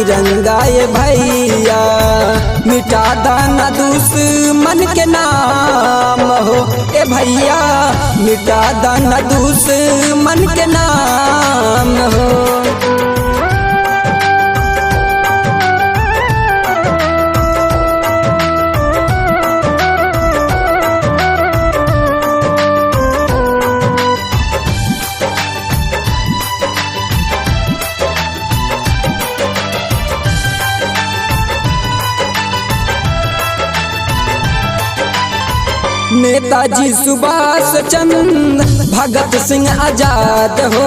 तिरंगा ये भैया मिटा दाना दुश्मन के नाम हो। ए भैया मिटा दाना दुश्मन के नाम हो। नेताजी सुभाष चंद्र भगत सिंह आजाद हो,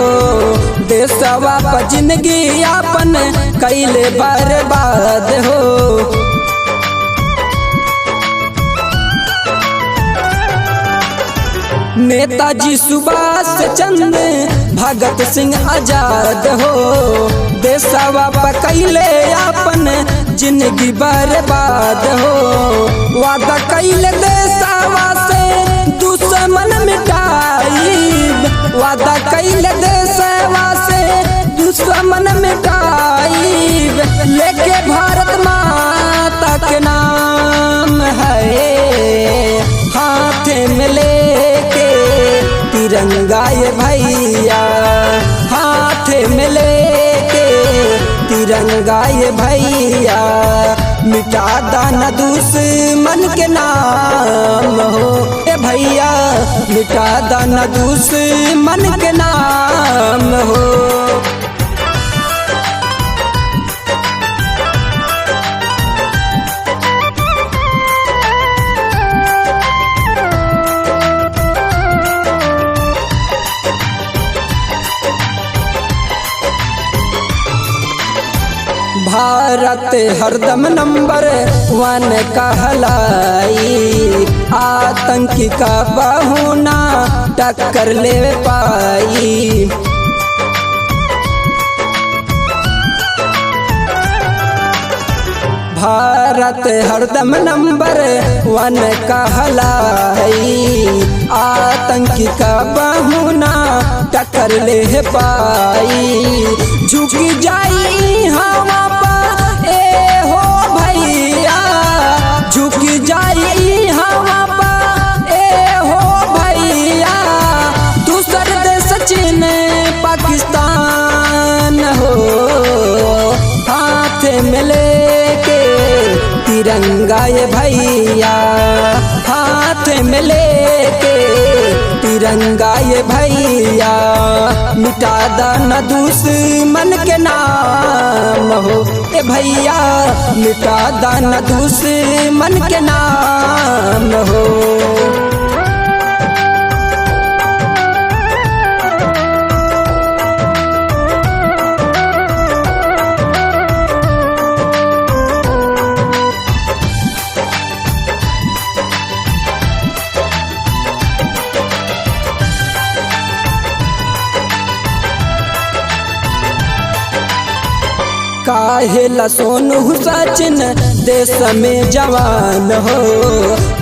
देशवा पर जिंदगी आपन कैले बर्बाद हो। नेताजी सुभाष चंद्र भगत सिंह आजाद हो, देशवा पर कैले आपन जिंदगी बर्बाद हो। वादा कैले देशवा से दुश्मन मिटाई, वादा कैले देशवा से दुश्मन मिटाई। लेके भारत माता के नाम है, हाथ में लेके तिरंगा ये भैया, हाथ में लेके तिरंगा ये भैया मिटा दाना दुश्मन के नाम हो। ए भैया मिटा दाना दुश्मन के नाम हो। भारत हरदम नंबर 1 कहलाई, आतंकी का बहुना टक्कर ले पाई। भारत हरदम नंबर 1 कहलाई, आतंकी का बहुना टक्कर ले पाई। झुक जाई हवा पर ए हो भैया, झुक जाई हवा पर ए हो भैया। दूसर देश चीन पाकिस्तान हो, हाथ में लेके तिरंगा ये भैया, हाथ में लेके तिरंगा ये भैया मिटा दाना दुश्मन के नाम हो। ए भैया मिटा दाना दुश्मन के नाम हो। काहेला सोनू सचिन देश में जवान हो,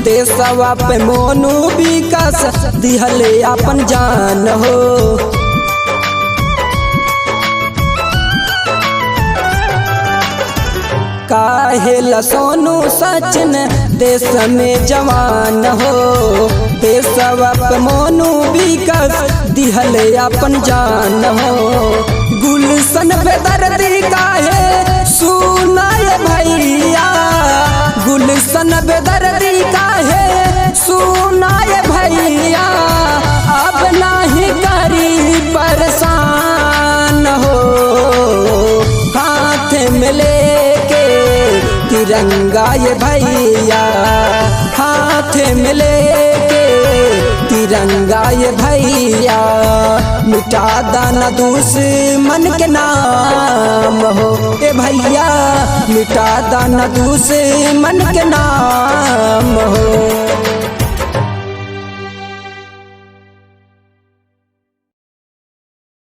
देशवा पे मोनू विकास दिहले अपन जान हो। काहेला सोनू सचिन देश में जवान हो, देशवा पे मोनू विकास दिहले अपन जान हो। गुलशन बेदर्दी काहे सुनाए भैया, गुलशन बेदर्दी काहे सुनाए भैया। अब नहीं करी परेशान हो, हाथ में लेके तिरंगा ये भैया, हाथ में लेके तिरंगा ये भैया मिटा दाना दुश्मन के नाम हो। ए भैया मिटा दाना दुश्मन के नाम